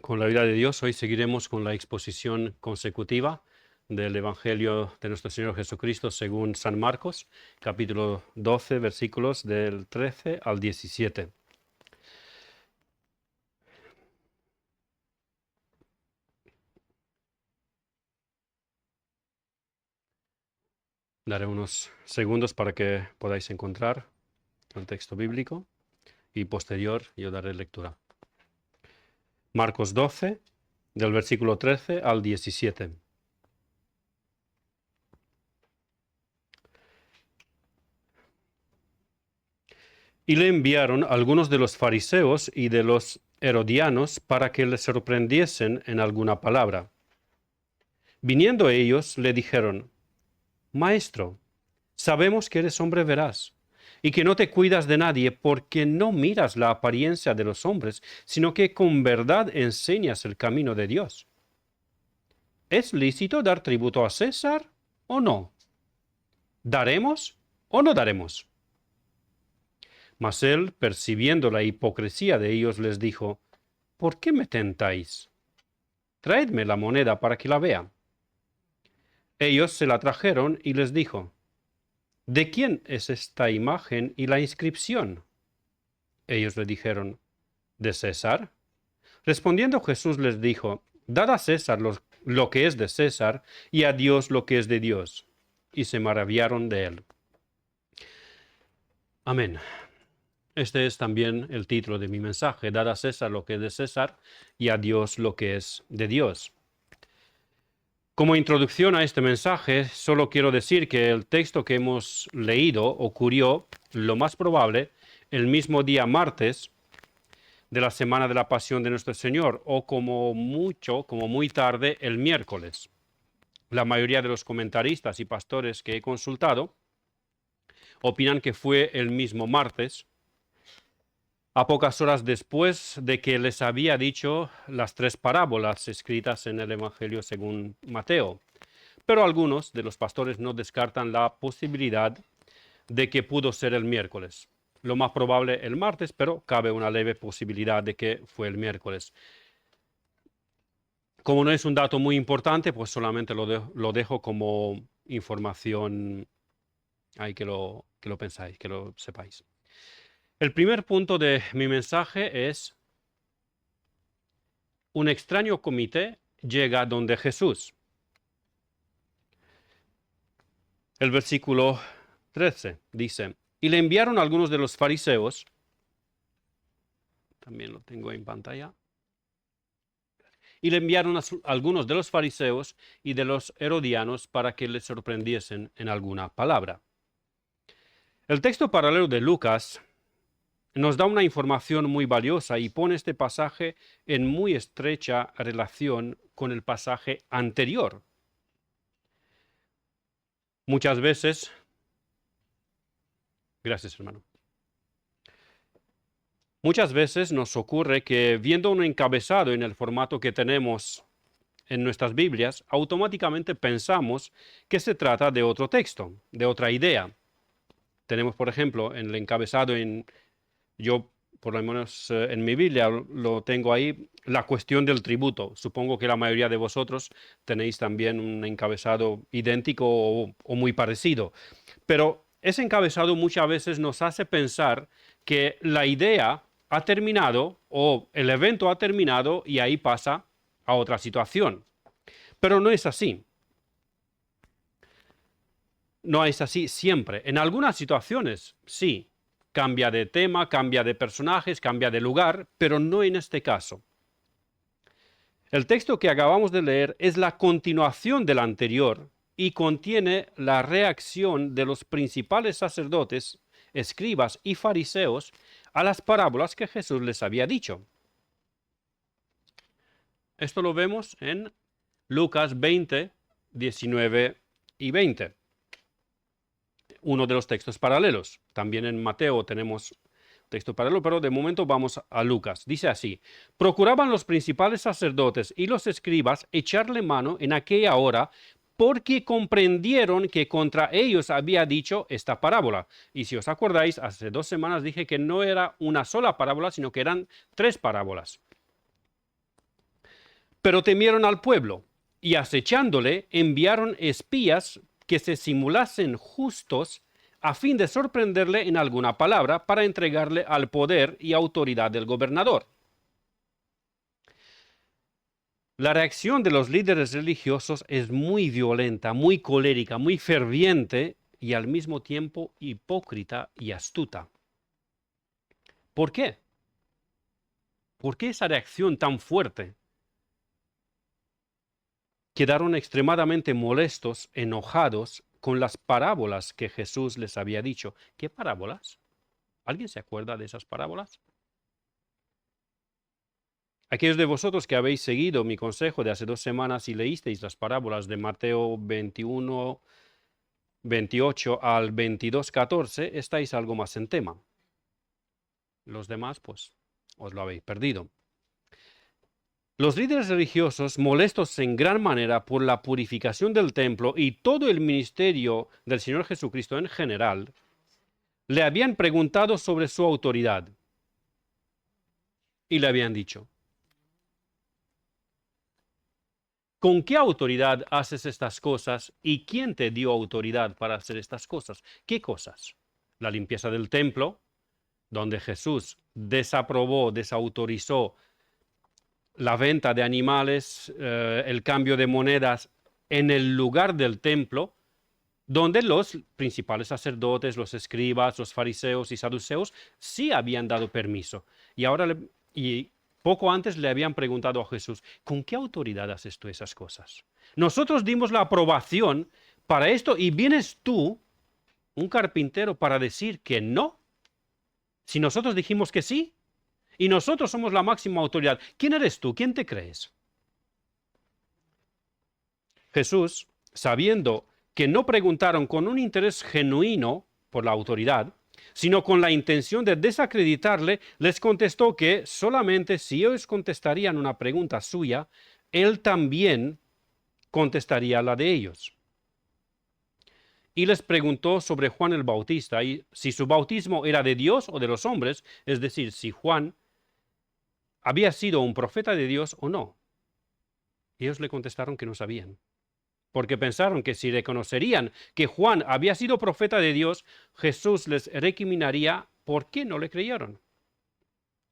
Con la ayuda de Dios, hoy seguiremos con la exposición consecutiva del Evangelio de nuestro Señor Jesucristo según San Marcos, capítulo 12, versículos del 13 al 17. Daré unos segundos para que podáis encontrar el texto bíblico y posterior yo daré lectura. Marcos 12, del versículo 13 al 17. Y le enviaron algunos de los fariseos y de los herodianos para que le sorprendiesen en alguna palabra. Viniendo ellos, le dijeron: Maestro, sabemos que eres hombre veraz y que no te cuidas de nadie porque no miras la apariencia de los hombres, sino que con verdad enseñas el camino de Dios. ¿Es lícito dar tributo a César o no? ¿Daremos o no daremos? Mas él, percibiendo la hipocresía de ellos, les dijo: ¿Por qué me tentáis? Traedme la moneda para que la vea. Ellos se la trajeron y les dijo: ¿De quién es esta imagen y la inscripción? Ellos le dijeron: ¿De César? Respondiendo Jesús les dijo: Dad a César lo que es de César y a Dios lo que es de Dios. Y se maravillaron de él. Amén. Este es también el título de mi mensaje: Dad a César lo que es de César y a Dios lo que es de Dios. Como introducción a este mensaje, solo quiero decir que el texto que hemos leído ocurrió, lo más probable, el mismo día martes de la semana de la Pasión de nuestro Señor, o como muy tarde, el miércoles. La mayoría de los comentaristas y pastores que he consultado opinan que fue el mismo martes, a pocas horas después de que les había dicho las tres parábolas escritas en el Evangelio según Mateo. Pero algunos de los pastores no descartan la posibilidad de que pudo ser el miércoles. Lo más probable el martes, pero cabe una leve posibilidad de que fue el miércoles. Como no es un dato muy importante, pues solamente lo dejo como información ahí que lo pensáis, que lo sepáis. El primer punto de mi mensaje es: un extraño comité llega donde Jesús. El versículo 13 dice: y le enviaron algunos de los fariseos, también lo tengo en pantalla, y le enviaron algunos de los fariseos y de los herodianos para que le sorprendiesen en alguna palabra. El texto paralelo de Lucas nos da una información muy valiosa y pone este pasaje en muy estrecha relación con el pasaje anterior. Muchas veces, gracias hermano, muchas veces nos ocurre que viendo un encabezado en el formato que tenemos en nuestras Biblias, automáticamente pensamos que se trata de otro texto, de otra idea. Tenemos, por ejemplo, en el encabezado, yo por lo menos en mi Biblia lo tengo ahí, la cuestión del tributo. Supongo que la mayoría de vosotros tenéis también un encabezado idéntico o muy parecido. Pero ese encabezado muchas veces nos hace pensar que la idea ha terminado o el evento ha terminado y ahí pasa a otra situación. Pero no es así. No es así siempre. En algunas situaciones, sí. Cambia de tema, cambia de personajes, cambia de lugar, pero no en este caso. El texto que acabamos de leer es la continuación del anterior y contiene la reacción de los principales sacerdotes, escribas y fariseos a las parábolas que Jesús les había dicho. Esto lo vemos en Lucas 20, 19 y 20. Uno de los textos paralelos. También en Mateo tenemos texto paralelo, pero de momento vamos a Lucas. Dice así: procuraban los principales sacerdotes y los escribas echarle mano en aquella hora, porque comprendieron que contra ellos había dicho esta parábola. Y si os acordáis, hace 2 semanas dije que no era una sola parábola, sino que eran 3 parábolas. Pero temieron al pueblo, y acechándole enviaron espías que se simulasen justos a fin de sorprenderle en alguna palabra para entregarle al poder y autoridad del gobernador. La reacción de los líderes religiosos es muy violenta, muy colérica, muy ferviente y al mismo tiempo hipócrita y astuta. ¿Por qué? ¿Por qué esa reacción tan fuerte? Quedaron extremadamente molestos, enojados con las parábolas que Jesús les había dicho. ¿Qué parábolas? ¿Alguien se acuerda de esas parábolas? Aquellos de vosotros que habéis seguido mi consejo de hace 2 semanas y leísteis las parábolas de Mateo 21, 28 al 22, 14, estáis algo más en tema. Los demás, pues, os lo habéis perdido. Los líderes religiosos, molestos en gran manera por la purificación del templo y todo el ministerio del Señor Jesucristo en general, le habían preguntado sobre su autoridad. Y le habían dicho, ¿con qué autoridad haces estas cosas y quién te dio autoridad para hacer estas cosas? ¿Qué cosas? La limpieza del templo, donde Jesús desaprobó, desautorizó la venta de animales, el cambio de monedas en el lugar del templo, donde los principales sacerdotes, los escribas, los fariseos y saduceos sí habían dado permiso. Y ahora, poco antes le habían preguntado a Jesús, ¿con qué autoridad haces tú esas cosas? Nosotros dimos la aprobación para esto y vienes tú, un carpintero, para decir que no. Si nosotros dijimos que sí, y nosotros somos la máxima autoridad, ¿quién eres tú? ¿Quién te crees? Jesús, sabiendo que no preguntaron con un interés genuino por la autoridad, sino con la intención de desacreditarle, les contestó que solamente si ellos contestarían una pregunta suya, él también contestaría la de ellos. Y les preguntó sobre Juan el Bautista y si su bautismo era de Dios o de los hombres, es decir, si Juan había sido un profeta de Dios o no. Y ellos le contestaron que no sabían, porque pensaron que si reconocerían que Juan había sido profeta de Dios, Jesús les recriminaría por qué no le creyeron.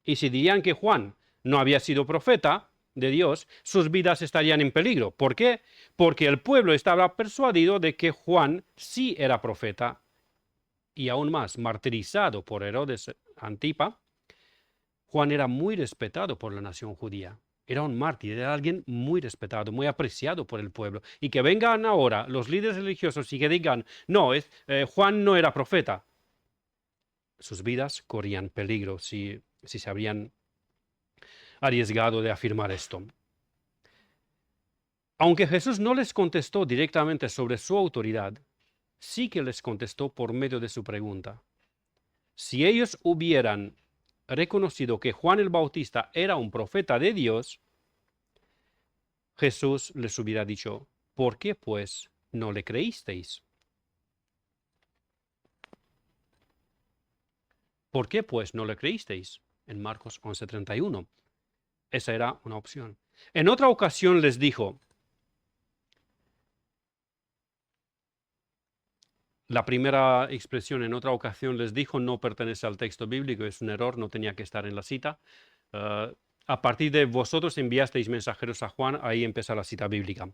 Y si dirían que Juan no había sido profeta de Dios, sus vidas estarían en peligro. ¿Por qué? Porque el pueblo estaba persuadido de que Juan sí era profeta, y aún más, martirizado por Herodes Antipa. Juan era muy respetado por la nación judía. Era un mártir, era alguien muy respetado, muy apreciado por el pueblo. Y que vengan ahora los líderes religiosos y que digan, no, Juan no era profeta. Sus vidas corrían peligro si se habrían arriesgado de afirmar esto. Aunque Jesús no les contestó directamente sobre su autoridad, sí que les contestó por medio de su pregunta. Si ellos hubieran reconocido que Juan el Bautista era un profeta de Dios, Jesús les hubiera dicho, ¿por qué pues no le creísteis? ¿Por qué pues no le creísteis? En Marcos 11:31. Esa era una opción. En otra ocasión les dijo, la primera expresión en otra ocasión les dijo no pertenece al texto bíblico, es un error, no tenía que estar en la cita. A partir de vosotros enviasteis mensajeros a Juan, ahí empieza la cita bíblica.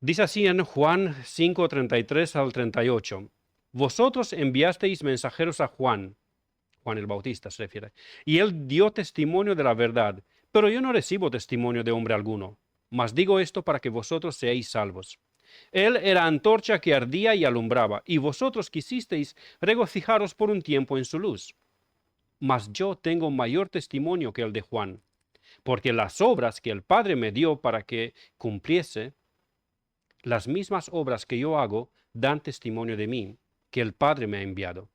Dice así en Juan 5:33 al 38. Vosotros enviasteis mensajeros a Juan el Bautista se refiere, y él dio testimonio de la verdad, pero yo no recibo testimonio de hombre alguno, mas digo esto para que vosotros seáis salvos. Él era antorcha que ardía y alumbraba, y vosotros quisisteis regocijaros por un tiempo en su luz. Mas yo tengo mayor testimonio que el de Juan, porque las obras que el Padre me dio para que cumpliese, las mismas obras que yo hago, dan testimonio de mí, que el Padre me ha enviado.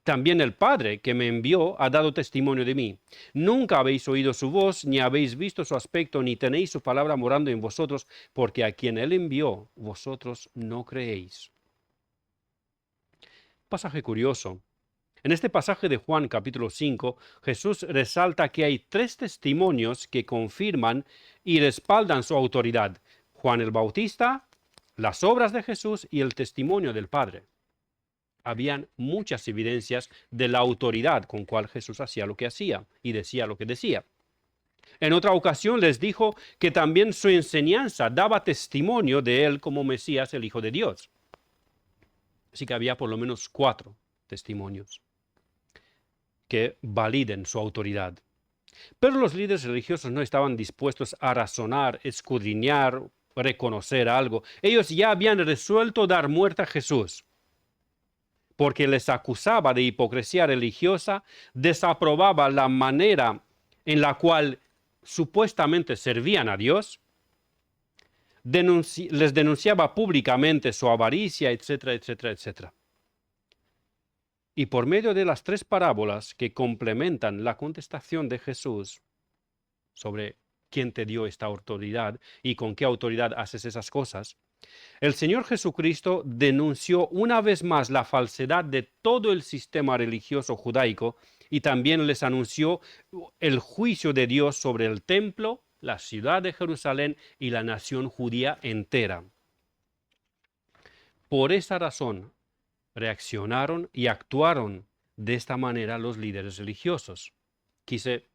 También el Padre que me envió ha dado testimonio de mí. Nunca habéis oído su voz, ni habéis visto su aspecto, ni tenéis su palabra morando en vosotros, porque a quien él envió, vosotros no creéis. Pasaje curioso. En este pasaje de Juan capítulo 5, Jesús resalta que hay tres testimonios que confirman y respaldan su autoridad: Juan el Bautista, las obras de Jesús y el testimonio del Padre. Habían muchas evidencias de la autoridad con cual Jesús hacía lo que hacía y decía lo que decía. En otra ocasión les dijo que también su enseñanza daba testimonio de él como Mesías, el Hijo de Dios. Así que había por lo menos 4 testimonios que validen su autoridad. Pero los líderes religiosos no estaban dispuestos a razonar, escudriñar, reconocer algo. Ellos ya habían resuelto dar muerte a Jesús, porque les acusaba de hipocresía religiosa, desaprobaba la manera en la cual supuestamente servían a Dios, les denunciaba públicamente su avaricia, etcétera, etcétera, etcétera. Y por medio de las 3 parábolas que complementan la contestación de Jesús sobre quién te dio esta autoridad y con qué autoridad haces esas cosas, el Señor Jesucristo denunció una vez más la falsedad de todo el sistema religioso judaico y también les anunció el juicio de Dios sobre el templo, la ciudad de Jerusalén y la nación judía entera. Por esa razón reaccionaron y actuaron de esta manera los líderes religiosos. Quise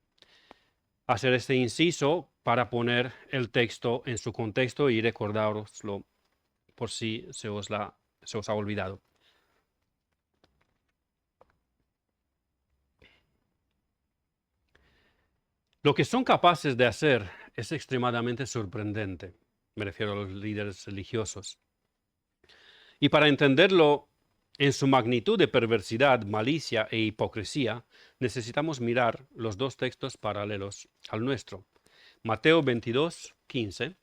hacer este inciso para poner el texto en su contexto y recordároslo por si se os ha olvidado. Lo que son capaces de hacer es extremadamente sorprendente. Me refiero a los líderes religiosos. Y para entenderlo en su magnitud de perversidad, malicia e hipocresía, necesitamos mirar los 2 textos paralelos al nuestro. Mateo 22, 15.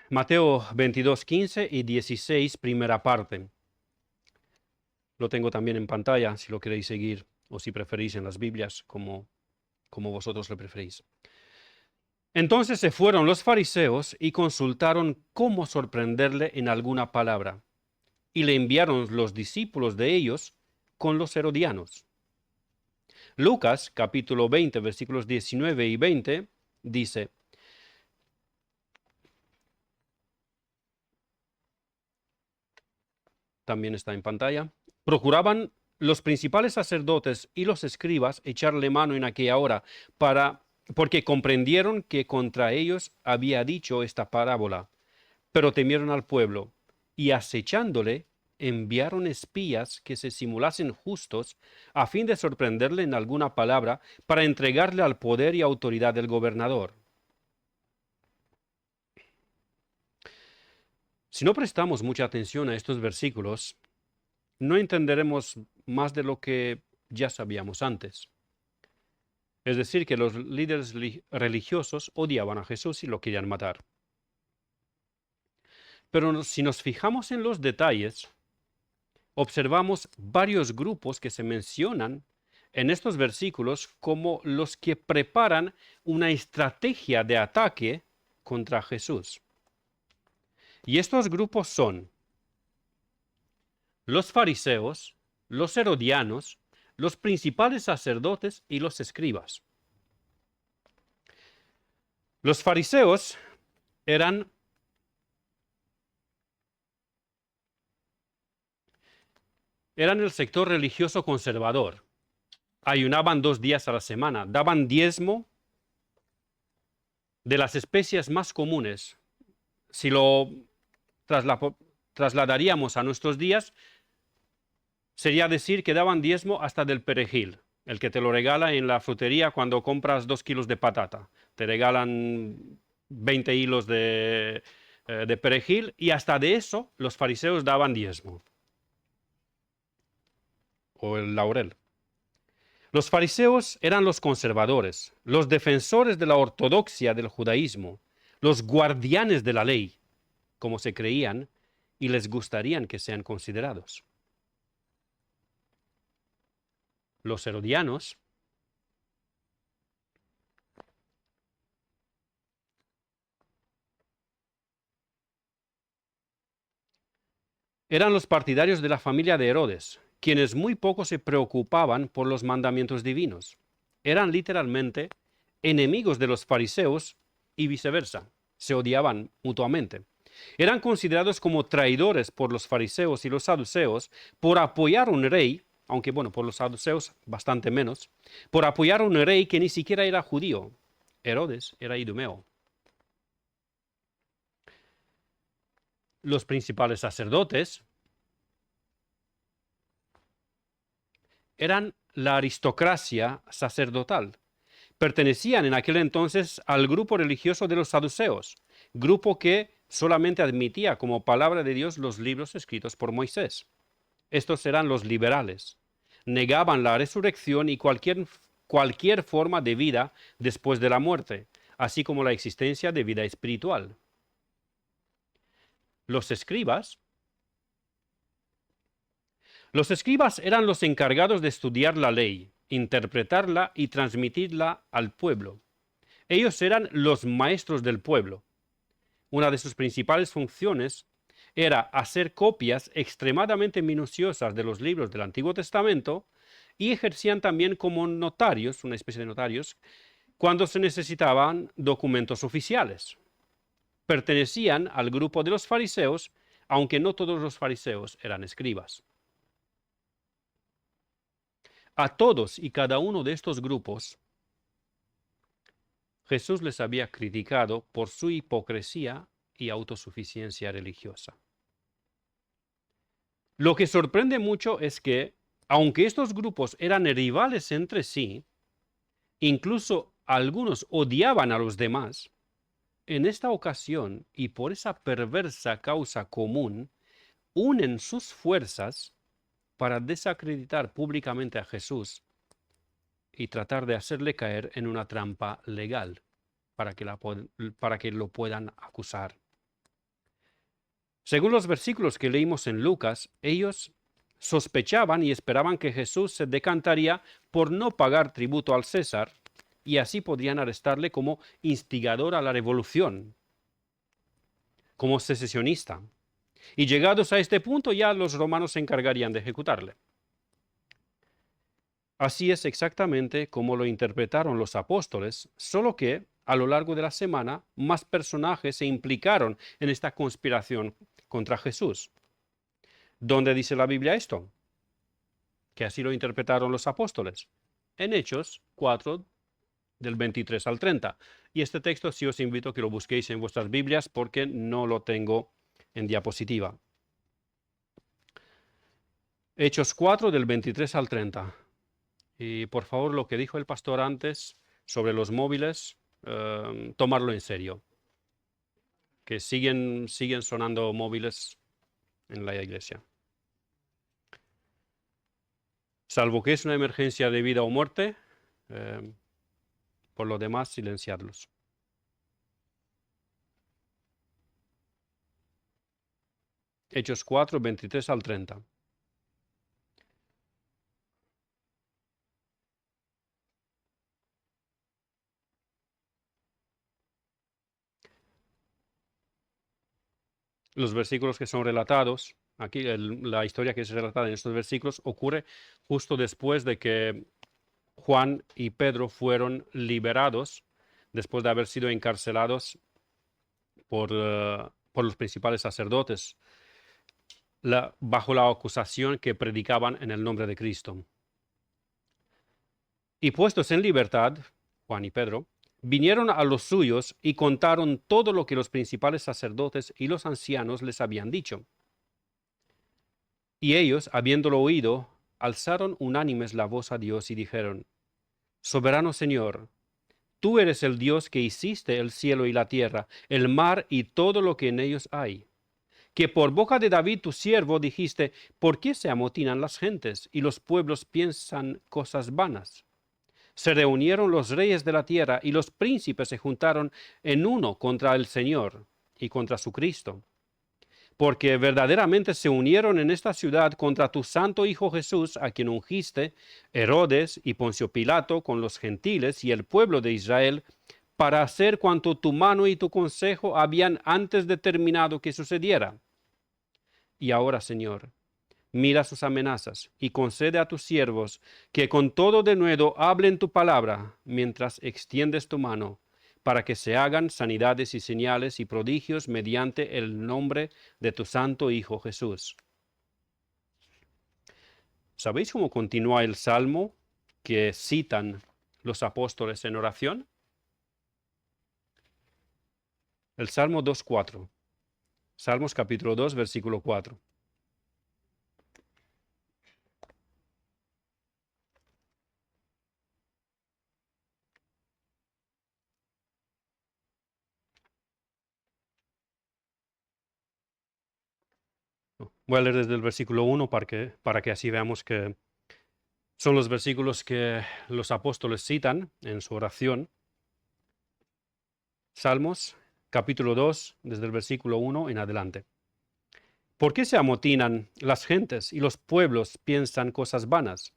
Mateo 22, 15 y 16, primera parte. Lo tengo también en pantalla si lo queréis seguir o si preferís en las Biblias, como vosotros lo preferís. Entonces se fueron los fariseos y consultaron cómo sorprenderle en alguna palabra, y le enviaron los discípulos de ellos con los herodianos. Lucas, capítulo 20, versículos 19 y 20, dice: también está en pantalla, procuraban los principales sacerdotes y los escribas echarle mano en aquella hora, porque comprendieron que contra ellos había dicho esta parábola, pero temieron al pueblo, y acechándole, enviaron espías que se simulasen justos, a fin de sorprenderle en alguna palabra, para entregarle al poder y autoridad del gobernador. Si no prestamos mucha atención a estos versículos, no entenderemos más de lo que ya sabíamos antes. Es decir, que los líderes religiosos odiaban a Jesús y lo querían matar. Pero si nos fijamos en los detalles, observamos varios grupos que se mencionan en estos versículos como los que preparan una estrategia de ataque contra Jesús. Y estos grupos son los fariseos, los herodianos, los principales sacerdotes y los escribas. Los fariseos eran el sector religioso conservador. Ayunaban 2 días a la semana, daban diezmo de las especies más comunes. Si lo trasladaríamos a nuestros días, sería decir que daban diezmo hasta del perejil, el que te lo regala en la frutería cuando compras 2 kilos de patata. Te regalan 20 hilos de perejil, y hasta de eso los fariseos daban diezmo. O el laurel. Los fariseos eran los conservadores, los defensores de la ortodoxia del judaísmo, los guardianes de la ley, como se creían y les gustarían que sean considerados. Los herodianos eran los partidarios de la familia de Herodes, quienes muy poco se preocupaban por los mandamientos divinos. Eran literalmente enemigos de los fariseos y viceversa. Se odiaban mutuamente. Eran considerados como traidores por los fariseos y los saduceos por apoyar a un rey, aunque bueno, por los saduceos bastante menos, por apoyar a un rey que ni siquiera era judío. Herodes era idumeo. Los principales sacerdotes eran la aristocracia sacerdotal. Pertenecían en aquel entonces al grupo religioso de los saduceos, grupo que solamente admitía como palabra de Dios los libros escritos por Moisés. Estos eran los liberales. Negaban la resurrección y cualquier forma de vida después de la muerte, así como la existencia de vida espiritual. Los escribas eran los encargados de estudiar la ley, interpretarla y transmitirla al pueblo. Ellos eran los maestros del pueblo. Una de sus principales funciones era hacer copias extremadamente minuciosas de los libros del Antiguo Testamento y ejercían también como notarios, una especie de notarios, cuando se necesitaban documentos oficiales. Pertenecían al grupo de los fariseos, aunque no todos los fariseos eran escribas. A todos y cada uno de estos grupos, Jesús les había criticado por su hipocresía y autosuficiencia religiosa. Lo que sorprende mucho es que, aunque estos grupos eran rivales entre sí, incluso algunos odiaban a los demás, en esta ocasión, y por esa perversa causa común, unen sus fuerzas para desacreditar públicamente a Jesús y tratar de hacerle caer en una trampa legal para que lo puedan acusar. Según los versículos que leímos en Lucas, ellos sospechaban y esperaban que Jesús se decantaría por no pagar tributo al César y así podrían arrestarle como instigador a la revolución, como secesionista. Y llegados a este punto ya los romanos se encargarían de ejecutarle. Así es exactamente como lo interpretaron los apóstoles, solo que a lo largo de la semana más personajes se implicaron en esta conspiración contra Jesús. ¿Dónde dice la Biblia esto? Que así lo interpretaron los apóstoles. En Hechos 4, del 23 al 30. Y este texto sí os invito a que lo busquéis en vuestras Biblias porque no lo tengo en diapositiva. Hechos 4, del 23 al 30. Y por favor, lo que dijo el pastor antes sobre los móviles, tomarlo en serio. Que siguen sonando móviles en la iglesia. Salvo que es una emergencia de vida o muerte, por lo demás, silenciarlos. Hechos 4, 23 al 30. Los versículos que son relatados, aquí la historia que es relatada en estos versículos ocurre justo después de que Juan y Pedro fueron liberados después de haber sido encarcelados por los principales sacerdotes bajo la acusación que predicaban en el nombre de Cristo. Y puestos en libertad, Juan y Pedro, vinieron a los suyos y contaron todo lo que los principales sacerdotes y los ancianos les habían dicho. Y ellos, habiéndolo oído, alzaron unánimes la voz a Dios y dijeron: Soberano Señor, tú eres el Dios que hiciste el cielo y la tierra, el mar y todo lo que en ellos hay. Que por boca de David tu siervo dijiste: ¿Por qué se amotinan las gentes y los pueblos piensan cosas vanas? Se reunieron los reyes de la tierra y los príncipes se juntaron en uno contra el Señor y contra su Cristo. Porque verdaderamente se unieron en esta ciudad contra tu santo Hijo Jesús, a quien ungiste, Herodes y Poncio Pilato con los gentiles y el pueblo de Israel, para hacer cuanto tu mano y tu consejo habían antes determinado que sucediera. Y ahora, Señor, mira sus amenazas y concede a tus siervos que con todo denuedo hablen tu palabra mientras extiendes tu mano, para que se hagan sanidades y señales y prodigios mediante el nombre de tu santo Hijo Jesús. ¿Sabéis cómo continúa el salmo que citan los apóstoles en oración? El Salmo 2.4. Salmos capítulo 2, versículo 4. Voy a leer desde el versículo 1 para que así veamos que son los versículos que los apóstoles citan en su oración. Salmos, capítulo 2, desde el versículo 1 en adelante. ¿Por qué se amotinan las gentes y los pueblos piensan cosas vanas?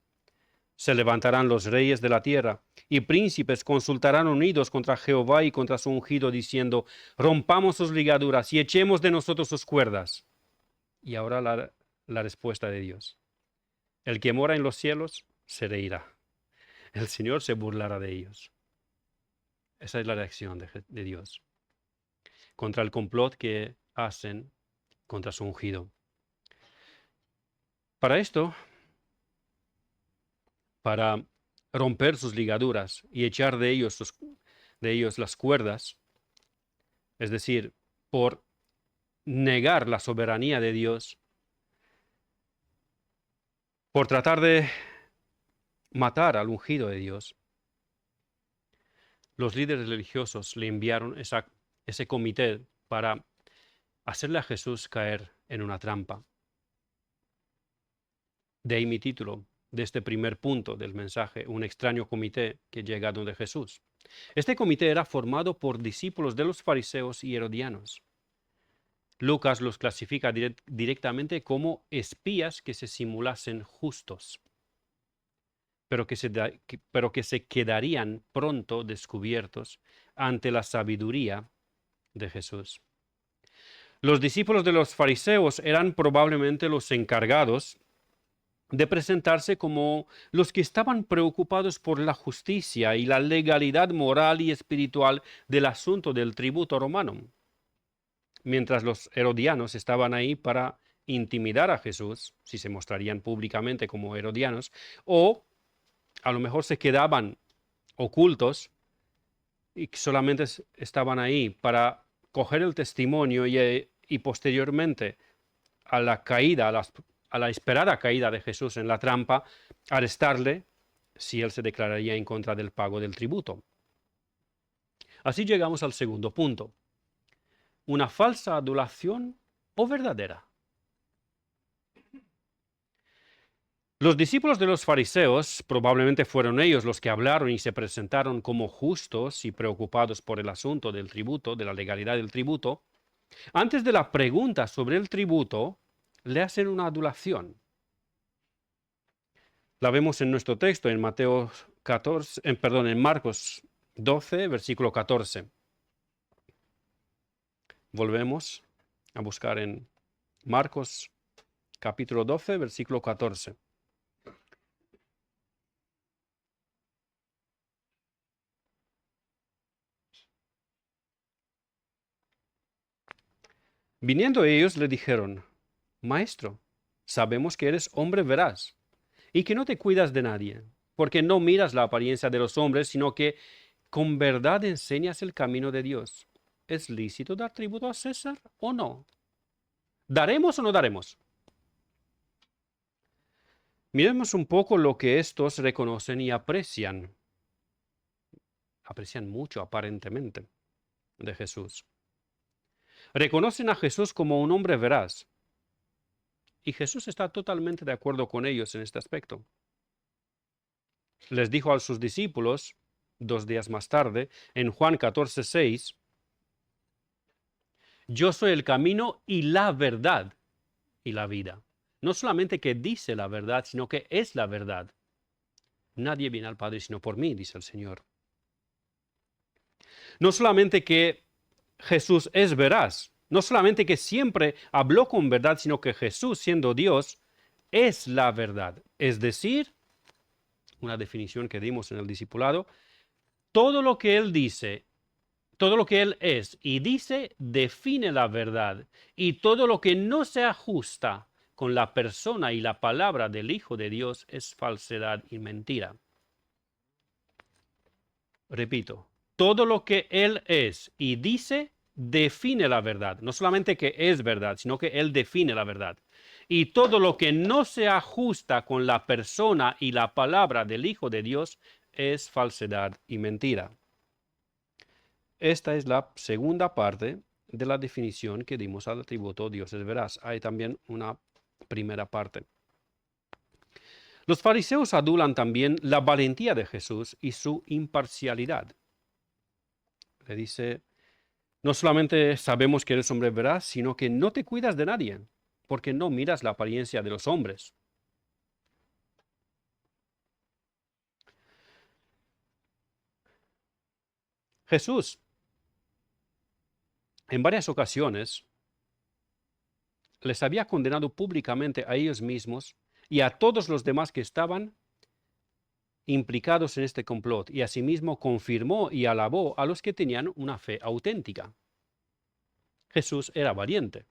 Se levantarán los reyes de la tierra, y príncipes consultarán unidos contra Jehová y contra su ungido, diciendo, rompamos sus ligaduras y echemos de nosotros sus cuerdas. Y ahora la respuesta de Dios. El que mora en los cielos se reirá. El Señor se burlará de ellos. Esa es la reacción de Dios contra el complot que hacen contra su ungido. Para esto, para romper sus ligaduras y echar de ellos las cuerdas, es decir, por negar la soberanía de Dios, por tratar de matar al ungido de Dios, los líderes religiosos le enviaron ese comité para hacerle a Jesús caer en una trampa. De ahí mi título de este primer punto del mensaje, un extraño comité que llega donde Jesús. Este comité era formado por discípulos de los fariseos y herodianos. Lucas los clasifica directamente como espías que se simulasen justos, pero que se quedarían pronto descubiertos ante la sabiduría de Jesús. Los discípulos de los fariseos eran probablemente los encargados de presentarse como los que estaban preocupados por la justicia y la legalidad moral y espiritual del asunto del tributo romano, mientras los herodianos estaban ahí para intimidar a Jesús, si se mostrarían públicamente como herodianos, o a lo mejor se quedaban ocultos y solamente estaban ahí para coger el testimonio y posteriormente a la caída, a la esperada caída de Jesús en la trampa, arrestarle si él se declararía en contra del pago del tributo. Así llegamos al segundo punto. ¿Una falsa adulación o verdadera? Los discípulos de los fariseos, probablemente fueron ellos los que hablaron y se presentaron como justos y preocupados por el asunto del tributo, de la legalidad del tributo. Antes de la pregunta sobre el tributo, le hacen una adulación. La vemos en nuestro texto, en en Marcos 12, versículo 14. Volvemos a buscar en Marcos capítulo 12, versículo 14. Viniendo ellos le dijeron, Maestro, sabemos que eres hombre veraz y que no te cuidas de nadie, porque no miras la apariencia de los hombres, sino que con verdad enseñas el camino de Dios. ¿Es lícito dar tributo a César o no? ¿Daremos o no daremos? Miremos un poco lo que estos reconocen y aprecian. Aprecian mucho, aparentemente, de Jesús. Reconocen a Jesús como un hombre veraz. Y Jesús está totalmente de acuerdo con ellos en este aspecto. Les dijo a sus discípulos, 2 días más tarde, en Juan 14, 6, yo soy el camino y la verdad y la vida. No solamente que dice la verdad, sino que es la verdad. Nadie viene al Padre sino por mí, dice el Señor. No solamente que Jesús es veraz, No solamente que siempre habló con verdad, sino que Jesús, siendo Dios, es la verdad. Es decir, una definición que dimos en el discipulado, todo lo que Él dice, todo lo que Él es y dice, define la verdad. Y todo lo que no se ajusta con la persona y la palabra del Hijo de Dios es falsedad y mentira. Repito, todo lo que Él es y dice define la verdad. No solamente que es verdad, sino que Él define la verdad. Y todo lo que no se ajusta con la persona y la palabra del Hijo de Dios es falsedad y mentira. Esta es la segunda parte de la definición que dimos al atributo Dios es veraz. Hay también una primera parte. Los fariseos adulan también la valentía de Jesús y su imparcialidad. Le dice, no solamente sabemos que eres hombre veraz, sino que no te cuidas de nadie, porque no miras la apariencia de los hombres. Jesús, en varias ocasiones, les había condenado públicamente a ellos mismos y a todos los demás que estaban implicados en este complot, y asimismo confirmó y alabó a los que tenían una fe auténtica. Jesús era valiente.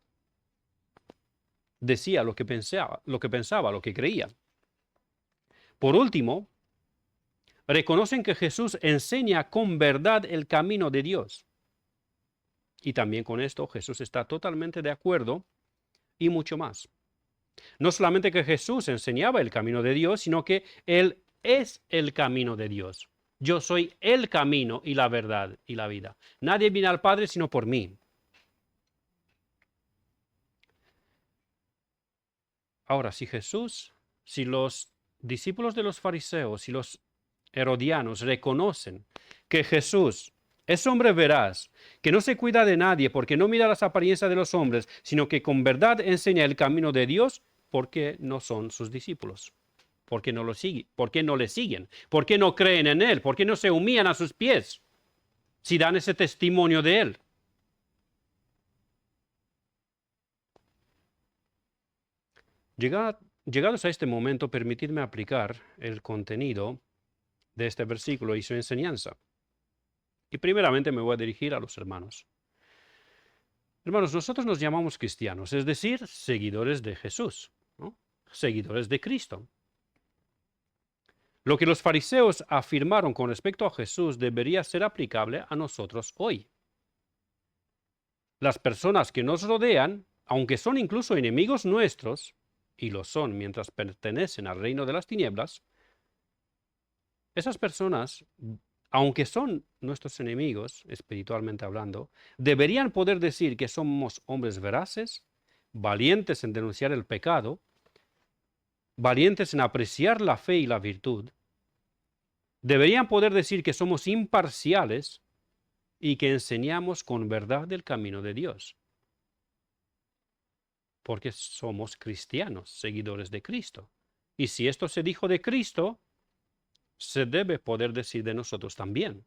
Decía lo que pensaba, lo que creía. Por último, reconocen que Jesús enseña con verdad el camino de Dios. Y también con esto Jesús está totalmente de acuerdo y mucho más. No solamente que Jesús enseñaba el camino de Dios, sino que Él es el camino de Dios. Yo soy el camino y la verdad y la vida. Nadie viene al Padre sino por mí. Ahora, si los discípulos de los fariseos y los herodianos reconocen que Jesús es hombre veraz, que no se cuida de nadie porque no mira las apariencias de los hombres, sino que con verdad enseña el camino de Dios, ¿por qué no son sus discípulos? ¿Por qué no lo siguen? ¿Por qué no le siguen? ¿Por qué no creen en Él? ¿Por qué no se humillan a sus pies si dan ese testimonio de Él? Llegados a este momento, permitidme aplicar el contenido de este versículo y su enseñanza. Y primeramente me voy a dirigir a los hermanos. Hermanos, nosotros nos llamamos cristianos, es decir, seguidores de Jesús, ¿no? Seguidores de Cristo. Lo que los fariseos afirmaron con respecto a Jesús debería ser aplicable a nosotros hoy. Las personas que nos rodean, aunque son incluso enemigos nuestros, y lo son mientras pertenecen al reino de las tinieblas, esas personas, aunque son nuestros enemigos, espiritualmente hablando, deberían poder decir que somos hombres veraces, valientes en denunciar el pecado, valientes en apreciar la fe y la virtud. Deberían poder decir que somos imparciales y que enseñamos con verdad el camino de Dios. Porque somos cristianos, seguidores de Cristo. Y si esto se dijo de Cristo, se debe poder decir de nosotros también.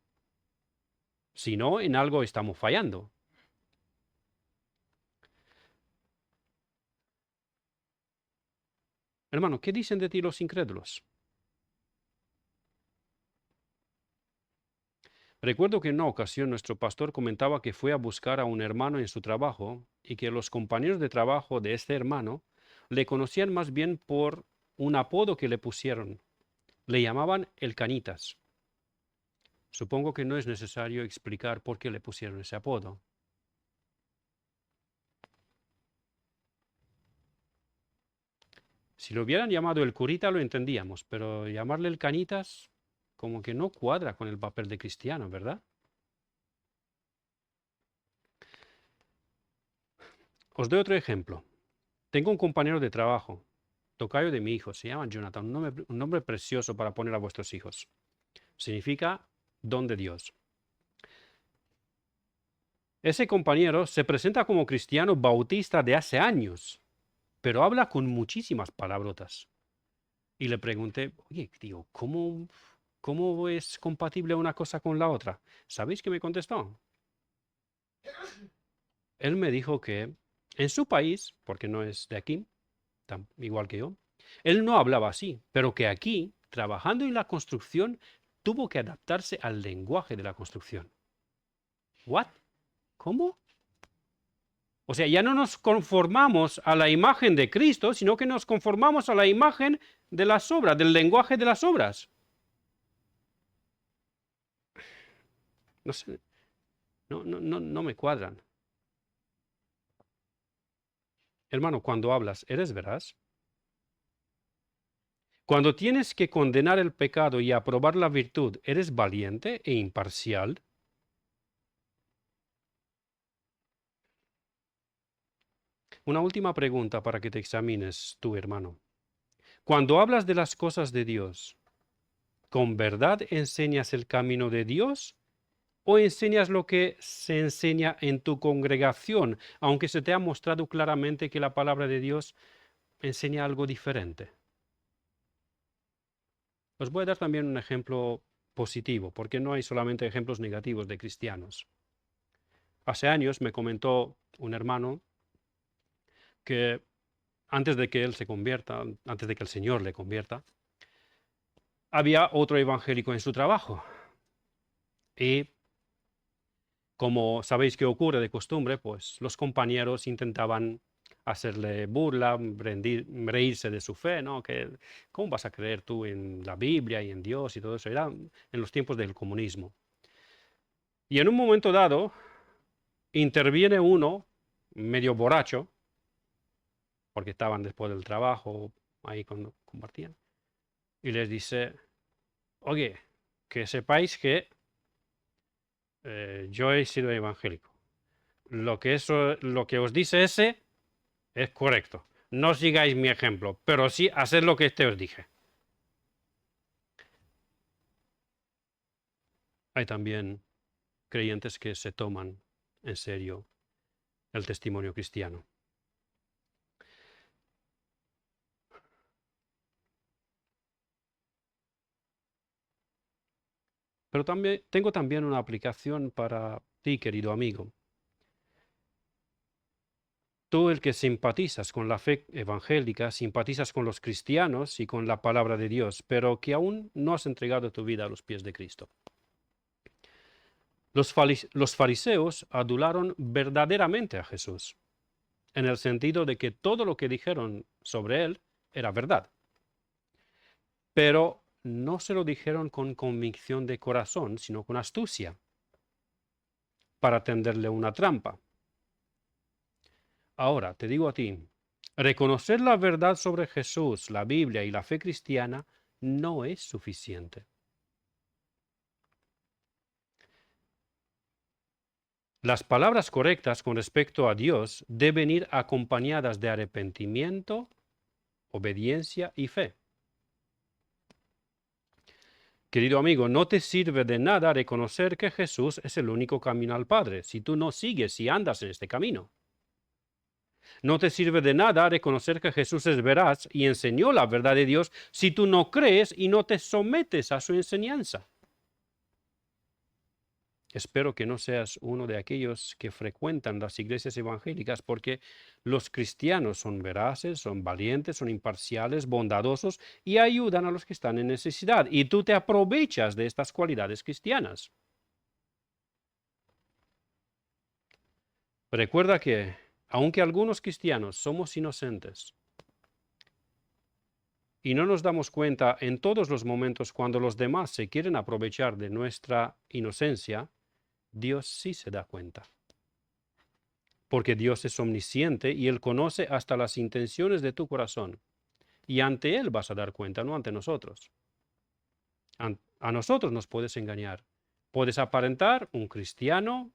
Si no, en algo estamos fallando. Hermano, ¿qué dicen de ti los incrédulos? Recuerdo que en una ocasión nuestro pastor comentaba que fue a buscar a un hermano en su trabajo y que los compañeros de trabajo de este hermano le conocían más bien por un apodo que le pusieron. Le llamaban el Canitas. Supongo que no es necesario explicar por qué le pusieron ese apodo. Si lo hubieran llamado el curita lo entendíamos, pero llamarle el Canitas como que no cuadra con el papel de cristiano, ¿verdad? Os doy otro ejemplo. Tengo un compañero de trabajo, tocayo de mi hijo, se llama Jonathan, un nombre precioso para poner a vuestros hijos. Significa don de Dios. Ese compañero se presenta como cristiano bautista de hace años, pero habla con muchísimas palabrotas. Y le pregunté, oye, tío, ¿cómo es compatible una cosa con la otra? ¿Sabéis qué me contestó? él me dijo que en su país, porque no es de aquí, igual que yo, él no hablaba así, pero que aquí, trabajando en la construcción, tuvo que adaptarse al lenguaje de la construcción. ¿What? ¿Cómo? O sea, ya no nos conformamos a la imagen de Cristo, sino que nos conformamos a la imagen de las obras, del lenguaje de las obras. No sé, no me cuadran. Hermano, cuando hablas, ¿eres veraz? Cuando tienes que condenar el pecado y aprobar la virtud, ¿eres valiente e imparcial? Una última pregunta para que te examines tú, hermano. Cuando hablas de las cosas de Dios, ¿con verdad enseñas el camino de Dios o enseñas lo que se enseña en tu congregación, aunque se te ha mostrado claramente que la palabra de Dios enseña algo diferente? Os voy a dar también un ejemplo positivo, porque no hay solamente ejemplos negativos de cristianos. Hace años me comentó un hermano que antes de que él se convierta, antes de que el Señor le convierta, había otro evangélico en su trabajo. Y como sabéis que ocurre de costumbre, pues los compañeros intentaban hacerle burla, reírse de su fe, ¿no? Que, ¿cómo vas a creer tú en la Biblia y en Dios y todo eso? Era en los tiempos del comunismo. Y en un momento dado, interviene uno, medio borracho, porque estaban después del trabajo, ahí cuando compartían, y les dice, oye, que sepáis que yo he sido evangélico. Lo que os dice ese es correcto. No sigáis mi ejemplo, pero sí haced lo que os dije. Hay también creyentes que se toman en serio el testimonio cristiano. Pero tengo también una aplicación para ti, querido amigo. Tú, el que simpatizas con la fe evangélica, simpatizas con los cristianos y con la palabra de Dios, pero que aún no has entregado tu vida a los pies de Cristo. Los fariseos adularon verdaderamente a Jesús, en el sentido de que todo lo que dijeron sobre él era verdad. Pero no se lo dijeron con convicción de corazón, sino con astucia, para tenderle una trampa. Ahora, te digo a ti, reconocer la verdad sobre Jesús, la Biblia y la fe cristiana no es suficiente. Las palabras correctas con respecto a Dios deben ir acompañadas de arrepentimiento, obediencia y fe. Querido amigo, no te sirve de nada reconocer que Jesús es el único camino al Padre si tú no sigues y andas en este camino. No te sirve de nada reconocer que Jesús es veraz y enseñó la verdad de Dios si tú no crees y no te sometes a su enseñanza. Espero que no seas uno de aquellos que frecuentan las iglesias evangélicas porque los cristianos son veraces, son valientes, son imparciales, bondadosos y ayudan a los que están en necesidad. Y tú te aprovechas de estas cualidades cristianas. Recuerda que, aunque algunos cristianos somos inocentes y no nos damos cuenta en todos los momentos cuando los demás se quieren aprovechar de nuestra inocencia, Dios sí se da cuenta. Porque Dios es omnisciente y Él conoce hasta las intenciones de tu corazón. Y ante Él vas a dar cuenta, no ante nosotros. A nosotros nos puedes engañar. Puedes aparentar un cristiano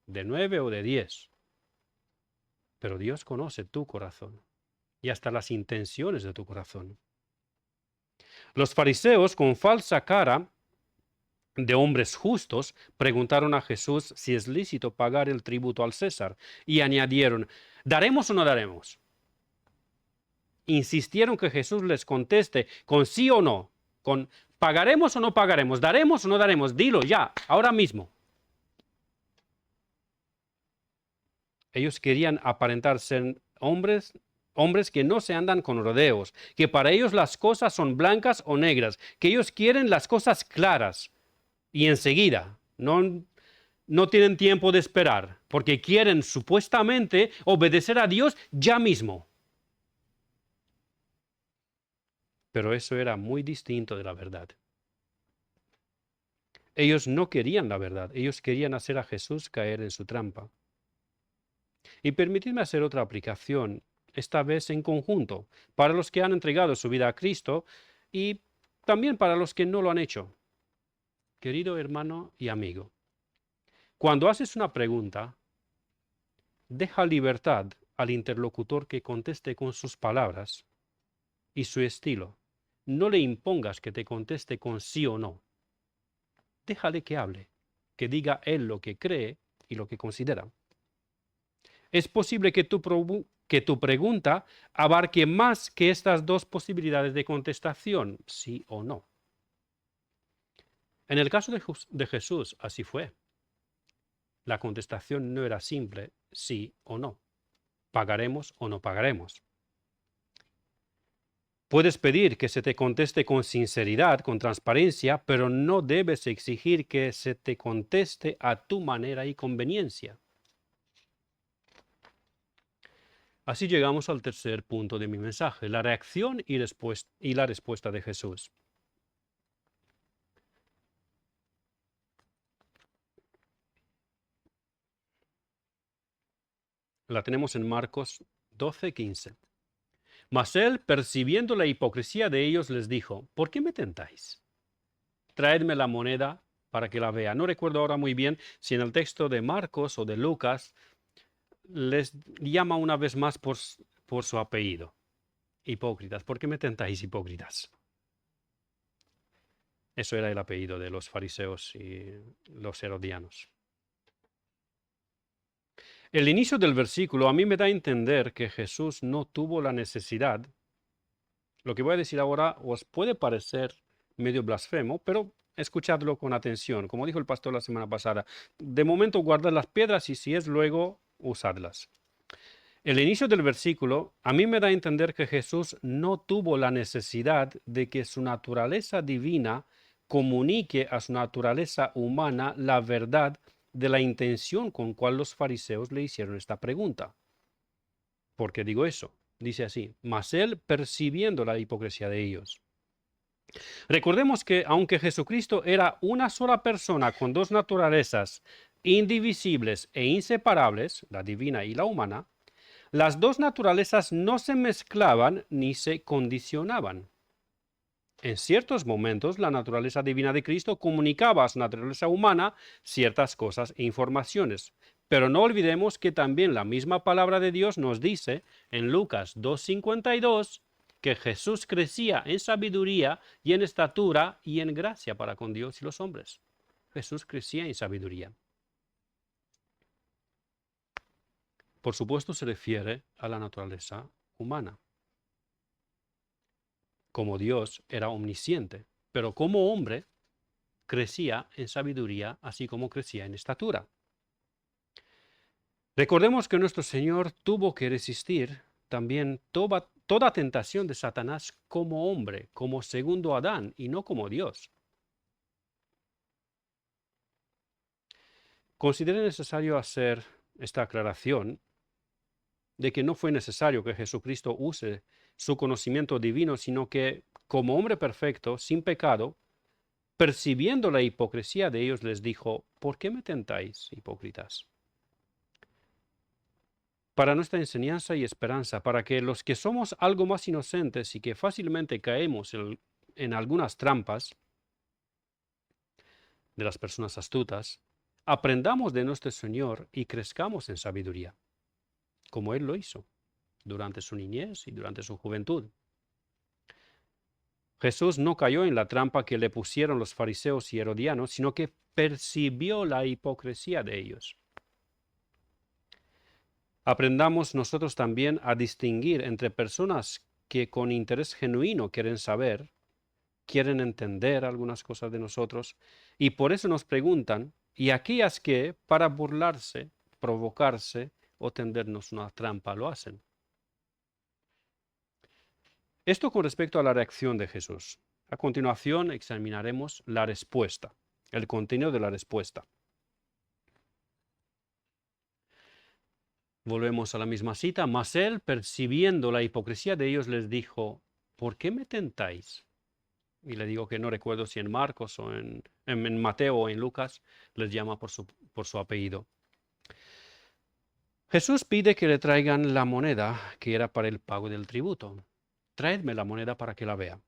de 9 o de 10. Pero Dios conoce tu corazón y hasta las intenciones de tu corazón. Los fariseos, con falsa cara de hombres justos, preguntaron a Jesús si es lícito pagar el tributo al César y añadieron, ¿daremos o no daremos? Insistieron que Jesús les conteste con sí o no, con ¿pagaremos o no pagaremos? ¿Daremos o no daremos? Dilo ya, ahora mismo. Ellos querían aparentar ser hombres que no se andan con rodeos, que para ellos las cosas son blancas o negras, que ellos quieren las cosas claras y enseguida. No tienen tiempo de esperar, porque quieren supuestamente obedecer a Dios ya mismo. Pero eso era muy distinto de la verdad. Ellos no querían la verdad, ellos querían hacer a Jesús caer en su trampa. Y permitidme hacer otra aplicación, esta vez en conjunto, para los que han entregado su vida a Cristo y también para los que no lo han hecho. Querido hermano y amigo, cuando haces una pregunta, deja libertad al interlocutor que conteste con sus palabras y su estilo. No le impongas que te conteste con sí o no. Déjale que hable, que diga él lo que cree y lo que considera. Es posible que tu pregunta abarque más que estas dos posibilidades de contestación, sí o no. En el caso de Jesús, así fue. La contestación no era simple, sí o no. ¿Pagaremos o no pagaremos? Puedes pedir que se te conteste con sinceridad, con transparencia, pero no debes exigir que se te conteste a tu manera y conveniencia. Así llegamos al tercer punto de mi mensaje, la reacción y la respuesta de Jesús. La tenemos en Marcos 12:15. Mas él, percibiendo la hipocresía de ellos, les dijo: ¿por qué me tentáis? Traedme la moneda para que la vea. No recuerdo ahora muy bien si en el texto de Marcos o de Lucas les llama una vez más por su apellido. Hipócritas. ¿Por qué me tentáis, hipócritas? Eso era el apellido de los fariseos y los herodianos. El inicio del versículo a mí me da a entender que Jesús no tuvo la necesidad. Lo que voy a decir ahora os puede parecer medio blasfemo, pero escuchadlo con atención. Como dijo el pastor la semana pasada, de momento guardad las piedras y si es luego, usadlas. El inicio del versículo a mí me da a entender que Jesús no tuvo la necesidad de que su naturaleza divina comunique a su naturaleza humana la verdad de la intención con cual los fariseos le hicieron esta pregunta. ¿Por qué digo eso? Dice así: mas él, percibiendo la hipocresía de ellos. Recordemos que aunque Jesucristo era una sola persona con dos naturalezas indivisibles e inseparables, la divina y la humana, las dos naturalezas no se mezclaban ni se condicionaban. En ciertos momentos, la naturaleza divina de Cristo comunicaba a su naturaleza humana ciertas cosas e informaciones. Pero no olvidemos que también la misma palabra de Dios nos dice en Lucas 2:52 que Jesús crecía en sabiduría y en estatura y en gracia para con Dios y los hombres. Jesús crecía en sabiduría. Por supuesto, se refiere a la naturaleza humana. Como Dios era omnisciente, pero como hombre crecía en sabiduría, así como crecía en estatura. Recordemos que nuestro Señor tuvo que resistir también toda tentación de Satanás como hombre, como segundo Adán y no como Dios. Considero necesario hacer esta aclaración de que no fue necesario que Jesucristo use su conocimiento divino, sino que como hombre perfecto, sin pecado, percibiendo la hipocresía de ellos, les dijo: ¿por qué me tentáis, hipócritas? Para nuestra enseñanza y esperanza, para que los que somos algo más inocentes y que fácilmente caemos en algunas trampas de las personas astutas, aprendamos de nuestro Señor y crezcamos en sabiduría, como Él lo hizo durante su niñez y durante su juventud. Jesús no cayó en la trampa que le pusieron los fariseos y herodianos, sino que percibió la hipocresía de ellos. Aprendamos nosotros también a distinguir entre personas que con interés genuino quieren saber, quieren entender algunas cosas de nosotros y por eso nos preguntan, y aquellas que, para burlarse, provocarse o tendernos una trampa lo hacen. Esto con respecto a la reacción de Jesús. A continuación examinaremos la respuesta, el contenido de la respuesta. Volvemos a la misma cita. Mas él, percibiendo la hipocresía de ellos, les dijo: ¿por qué me tentáis? Y le digo que no recuerdo si en Marcos o en Mateo o en Lucas les llama por su apellido. Jesús pide que le traigan la moneda que era para el pago del tributo. Traedme la moneda para que la vea.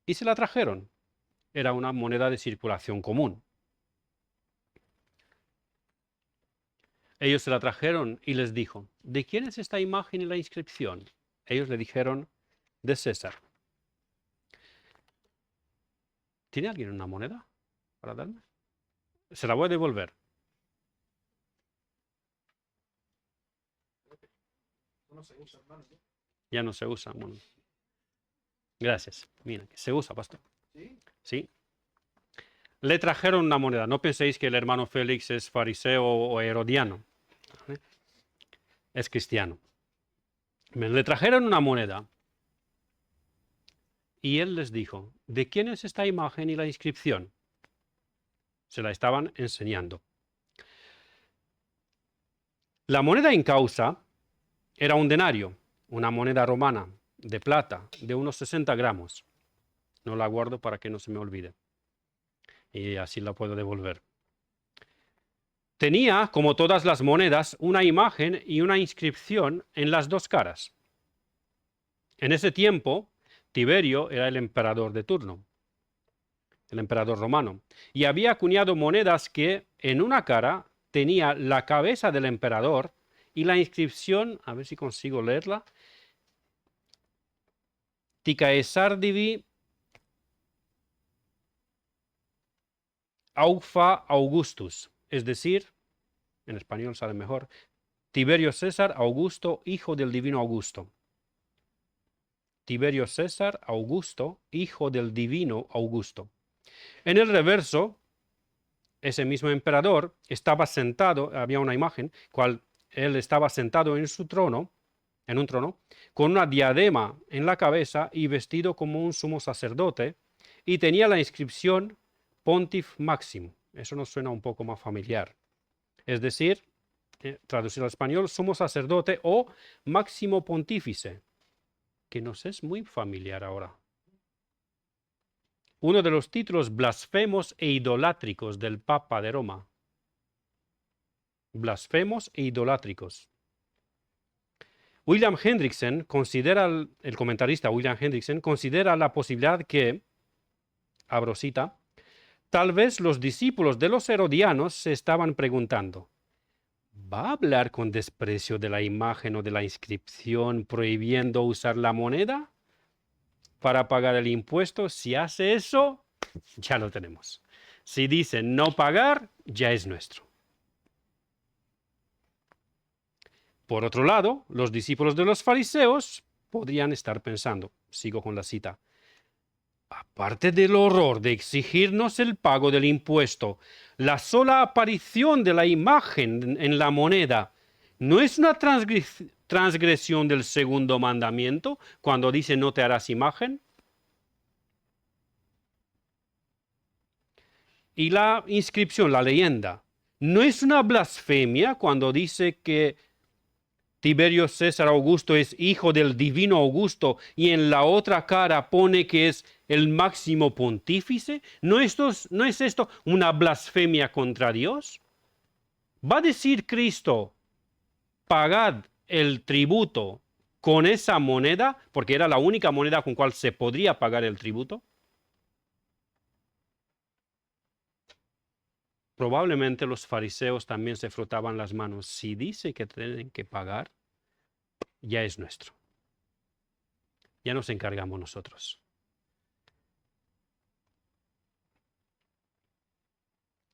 Y se la trajeron. Era una moneda de circulación común. Ellos se la trajeron y les dijo: ¿de quién es esta imagen y la inscripción? Ellos le dijeron: de César. ¿Tiene alguien una moneda para darme? Se la voy a devolver. Ya no se usa. Bueno. Gracias. Mira, que se usa, pastor. Sí. Le trajeron una moneda. No penséis que el hermano Félix es fariseo o herodiano. Es cristiano. Le trajeron una moneda. Y él les dijo: ¿de quién es esta imagen y la inscripción? Se la estaban enseñando. La moneda en causa era un denario, una moneda romana de plata de unos 60 gramos. No la guardo para que no se me olvide. Y así la puedo devolver. Tenía, como todas las monedas, una imagen y una inscripción en las dos caras. En ese tiempo, Tiberio era el emperador de turno, el emperador romano, y había acuñado monedas que en una cara tenía la cabeza del emperador y la inscripción, a ver si consigo leerla, Ticaesardivi Aufa Augustus, es decir, en español sale mejor, Tiberio César Augusto, hijo del divino Augusto. Tiberio César Augusto, hijo del divino Augusto. En el reverso, ese mismo emperador estaba sentado, había una imagen, cual él estaba sentado en su trono, en un trono, con una diadema en la cabeza y vestido como un sumo sacerdote, y tenía la inscripción Pontif Maximo. Eso nos suena un poco más familiar. Es decir, traducido al español, sumo sacerdote o máximo pontífice, que nos es muy familiar ahora. Uno de los títulos blasfemos e idolátricos del Papa de Roma. Blasfemos e idolátricos. William Hendrickson considera, el comentarista William Hendrickson considera la posibilidad que, abro cita, tal vez los discípulos de los herodianos se estaban preguntando: ¿va a hablar con desprecio de la imagen o de la inscripción prohibiendo usar la moneda para pagar el impuesto? Si hace eso, ya lo tenemos. Si dice no pagar, ya es nuestro. Por otro lado, los discípulos de los fariseos podrían estar pensando, sigo con la cita, aparte del horror de exigirnos el pago del impuesto, la sola aparición de la imagen en la moneda no es una transgresión del segundo mandamiento cuando dice no te harás imagen. Y la inscripción, la leyenda, no es una blasfemia cuando dice que Tiberio César Augusto es hijo del divino Augusto y en la otra cara pone que es el máximo pontífice. ¿No es esto una blasfemia contra Dios? ¿Va a decir Cristo, pagad el tributo con esa moneda, porque era la única moneda con cual se podría pagar el tributo? Probablemente los fariseos también se frotaban las manos. Si dice que tienen que pagar, ya es nuestro. Ya nos encargamos nosotros.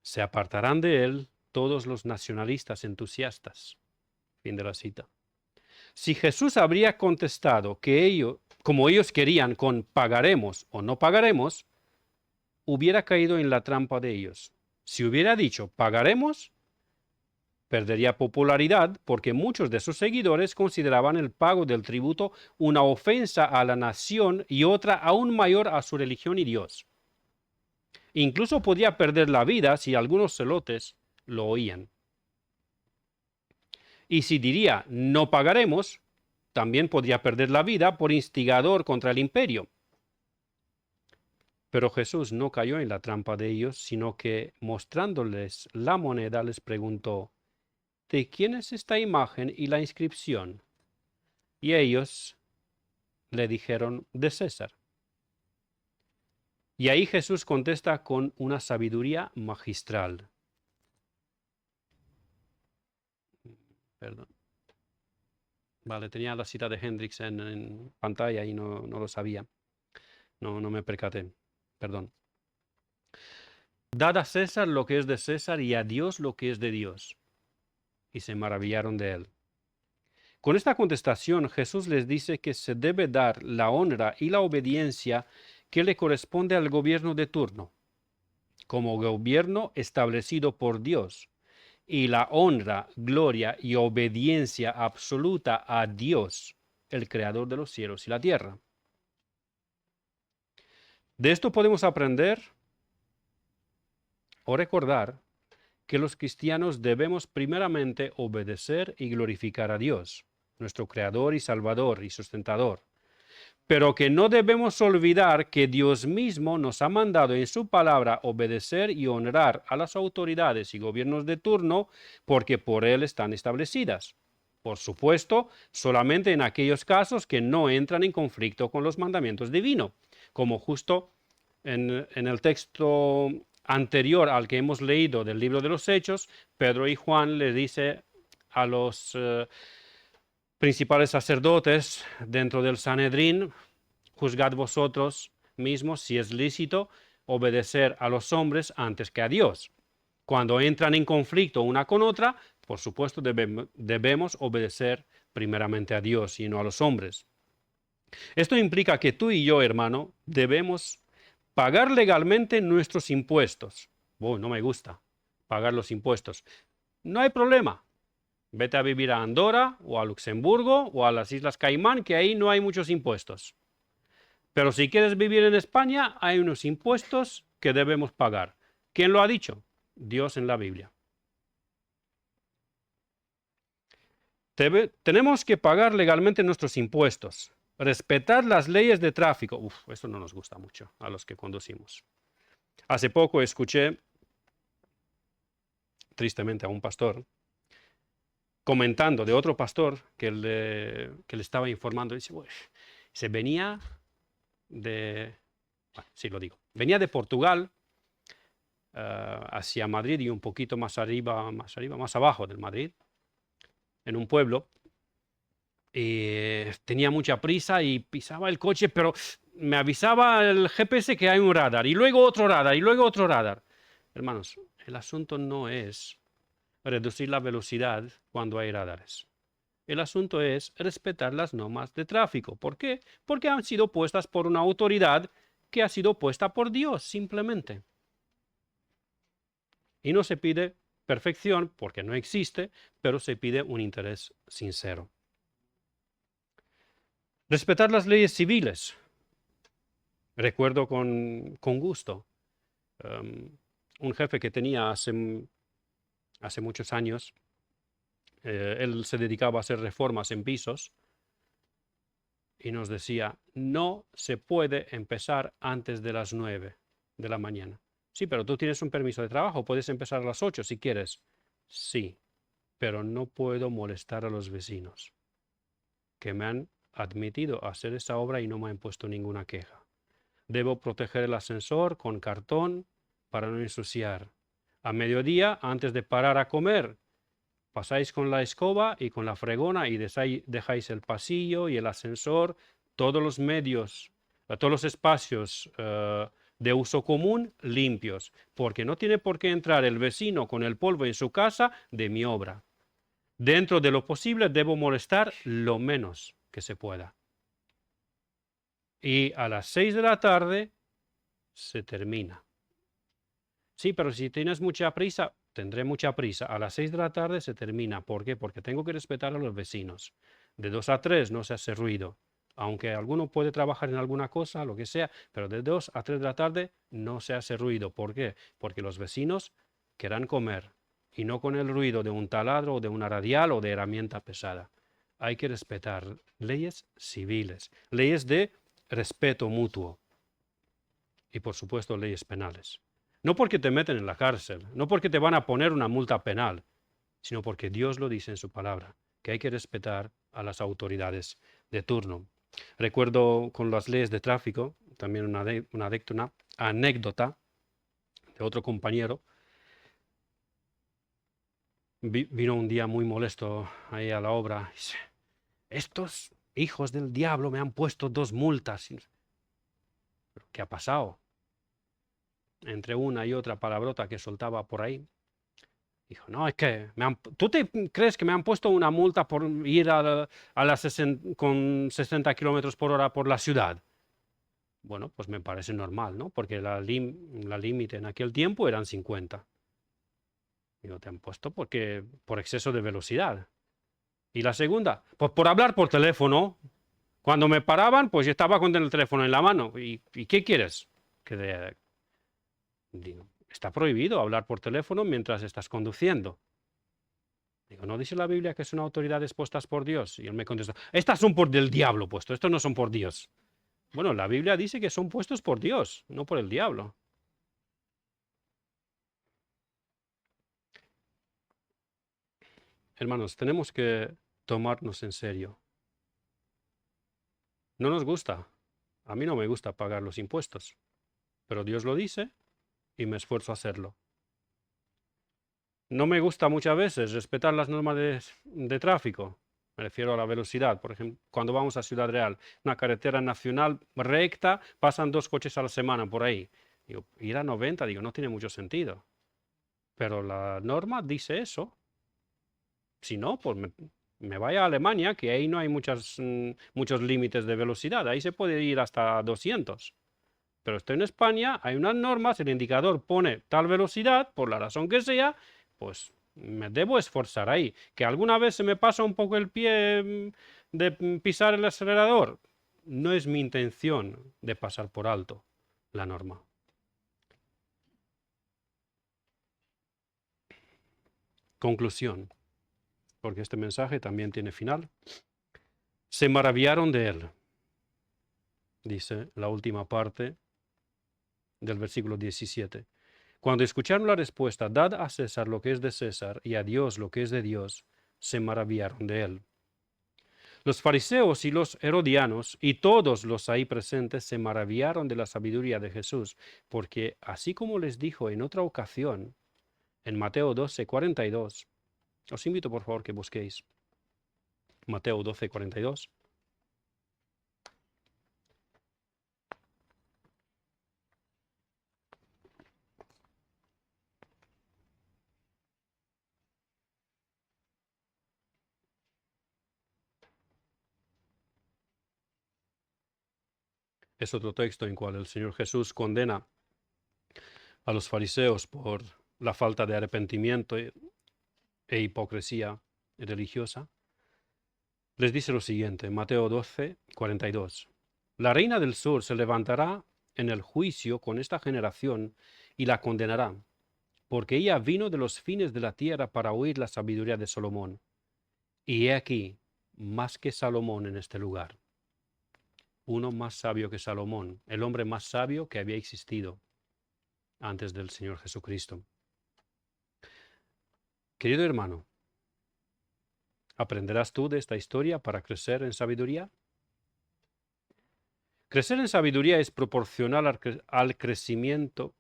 Se apartarán de él todos los nacionalistas entusiastas. Fin de la cita. Si Jesús habría contestado que ellos, como ellos querían, con pagaremos o no pagaremos, hubiera caído en la trampa de ellos. Si hubiera dicho pagaremos, perdería popularidad porque muchos de sus seguidores consideraban el pago del tributo una ofensa a la nación y otra aún mayor a su religión y Dios. Incluso podría perder la vida si algunos celotes lo oían. Y si diría no pagaremos, también podría perder la vida por instigador contra el imperio. Pero Jesús no cayó en la trampa de ellos, sino que mostrándoles la moneda les preguntó, ¿de quién es esta imagen y la inscripción? Y ellos le dijeron, de César. Y ahí Jesús contesta con una sabiduría magistral. Perdón. Vale, tenía la cita de Hendrix en pantalla y no lo sabía. No me percaté. Perdón. Dad a César lo que es de César y a Dios lo que es de Dios. Y se maravillaron de él. Con esta contestación, Jesús les dice que se debe dar la honra y la obediencia que le corresponde al gobierno de turno, como gobierno establecido por Dios, y la honra, gloria y obediencia absoluta a Dios, el creador de los cielos y la tierra. De esto podemos aprender o recordar que los cristianos debemos primeramente obedecer y glorificar a Dios, nuestro Creador y Salvador y sustentador, pero que no debemos olvidar que Dios mismo nos ha mandado en su palabra obedecer y honrar a las autoridades y gobiernos de turno porque por Él están establecidas. Por supuesto, solamente en aquellos casos que no entran en conflicto con los mandamientos divinos, como justo en el texto anterior al que hemos leído del libro de los Hechos, Pedro y Juan le dice a los principales sacerdotes dentro del Sanedrín, juzgad vosotros mismos si es lícito obedecer a los hombres antes que a Dios. Cuando entran en conflicto una con otra, por supuesto debemos obedecer primeramente a Dios y no a los hombres. Esto implica que tú y yo, hermano, debemos pagar legalmente nuestros impuestos. No me gusta pagar los impuestos. No hay problema. Vete a vivir a Andorra o a Luxemburgo o a las Islas Caimán, que ahí no hay muchos impuestos. Pero si quieres vivir en España, hay unos impuestos que debemos pagar. ¿Quién lo ha dicho? Dios en la Biblia. Tenemos que pagar legalmente nuestros impuestos. Respetar las leyes de tráfico. Eso no nos gusta mucho a los que conducimos. Hace poco escuché, tristemente, a un pastor comentando de otro pastor que le estaba informando. Dice, se venía de, sí lo digo, venía de Portugal hacia Madrid y un poquito más abajo del Madrid, en un pueblo. Tenía mucha prisa y pisaba el coche, pero me avisaba el GPS que hay un radar, y luego otro radar, y luego otro radar. Hermanos, el asunto no es reducir la velocidad cuando hay radares. El asunto es respetar las normas de tráfico. ¿Por qué? Porque han sido puestas por una autoridad que ha sido puesta por Dios, simplemente. Y no se pide perfección, porque no existe, pero se pide un interés sincero. Respetar las leyes civiles. Recuerdo con gusto un jefe que tenía hace muchos años. Él se dedicaba a hacer reformas en pisos y nos decía, no se puede empezar antes de las 9 de la mañana. Sí, pero tú tienes un permiso de trabajo, puedes empezar a las 8 si quieres. Sí, pero no puedo molestar a los vecinos que me han admitido a hacer esa obra y no me han puesto ninguna queja. Debo proteger el ascensor con cartón para no ensuciar. A mediodía, antes de parar a comer, pasáis con la escoba y con la fregona y dejáis el pasillo y el ascensor, todos los medios, todos los espacios de uso común limpios, porque no tiene por qué entrar el vecino con el polvo en su casa de mi obra. Dentro de lo posible debo molestar lo menos que se pueda. Y a las 6 de la tarde se termina. Sí, pero si tienes mucha prisa, tendré mucha prisa. A las 6 de la tarde se termina. ¿Por qué? Porque tengo que respetar a los vecinos. De 2 a 3 no se hace ruido. Aunque alguno puede trabajar en alguna cosa, lo que sea, pero de 2 a 3 de la tarde no se hace ruido. ¿Por qué? Porque los vecinos querrán comer y no con el ruido de un taladro o de una radial o de herramienta pesada. Hay que respetar leyes civiles, leyes de respeto mutuo y por supuesto leyes penales. No porque te meten en la cárcel, no porque te van a poner una multa penal, sino porque Dios lo dice en su palabra, que hay que respetar a las autoridades de turno. Recuerdo con las leyes de tráfico, también una anécdota de otro compañero. Vino un día muy molesto ahí a la obra. Dice, estos hijos del diablo me han puesto 2 multas. ¿Pero qué ha pasado? Entre una y otra palabrota que soltaba por ahí. Dijo, no, es que ¿tú te crees que me han puesto una multa por ir con 60 kilómetros por hora por la ciudad? Bueno, pues me parece normal, ¿no? Porque la límite en aquel tiempo eran 50. Digo, te han puesto por exceso de velocidad. Y la segunda, pues por hablar por teléfono. Cuando me paraban, pues yo estaba con el teléfono en la mano. ¿Y qué quieres? Digo, está prohibido hablar por teléfono mientras estás conduciendo. Digo, ¿no dice la Biblia que son autoridades puestas por Dios? Y él me contestó, estas son por del diablo puesto, estos no son por Dios. Bueno, la Biblia dice que son puestos por Dios, no por el diablo. Hermanos, tenemos que tomarnos en serio. No nos gusta. A mí no me gusta pagar los impuestos. Pero Dios lo dice y me esfuerzo a hacerlo. No me gusta muchas veces respetar las normas de tráfico. Me refiero a la velocidad. Por ejemplo, cuando vamos a Ciudad Real, una carretera nacional recta, pasan 2 coches a la semana por ahí. Digo, ir a 90, digo, no tiene mucho sentido. Pero la norma dice eso. Si no, pues me vaya a Alemania, que ahí no hay muchos límites de velocidad. Ahí se puede ir hasta 200. Pero estoy en España, hay unas normas, el indicador pone tal velocidad, por la razón que sea, pues me debo esforzar ahí. Que alguna vez se me pasa un poco el pie de pisar el acelerador. No es mi intención de pasar por alto la norma. Conclusión, porque este mensaje también tiene final. Se maravillaron de él, dice la última parte del versículo 17. Cuando escucharon la respuesta, dad a César lo que es de César y a Dios lo que es de Dios, se maravillaron de él. Los fariseos y los herodianos y todos los ahí presentes se maravillaron de la sabiduría de Jesús, porque así como les dijo en otra ocasión, en Mateo 12:42, os invito por favor que busquéis Mateo 12:42. Es otro texto en cual el Señor Jesús condena a los fariseos por la falta de arrepentimiento e hipocresía religiosa. Les dice lo siguiente, Mateo 12:42. La reina del sur se levantará en el juicio con esta generación y la condenará, porque ella vino de los fines de la tierra para oír la sabiduría de Salomón. Y he aquí, más que Salomón en este lugar. Uno más sabio que Salomón, el hombre más sabio que había existido antes del Señor Jesucristo. Querido hermano, ¿aprenderás tú de esta historia para crecer en sabiduría? Crecer en sabiduría es proporcional al crecimiento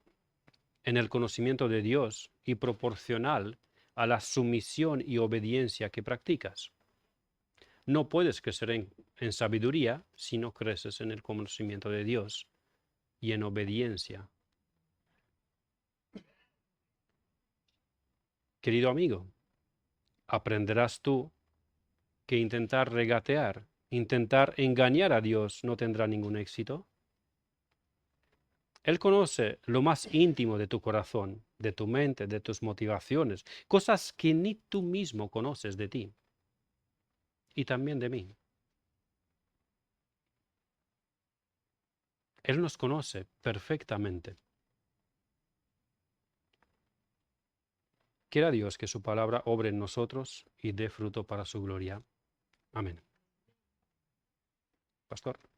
en el conocimiento de Dios y proporcional a la sumisión y obediencia que practicas. No puedes crecer en sabiduría si no creces en el conocimiento de Dios y en obediencia. Querido amigo, aprenderás tú que intentar regatear, intentar engañar a Dios no tendrá ningún éxito. Él conoce lo más íntimo de tu corazón. de tu mente, de tus motivaciones, cosas que ni tú mismo conoces de ti y también de mí. Él nos conoce perfectamente. Quiera Dios que su palabra obre en nosotros y dé fruto para su gloria. Amén. Pastor.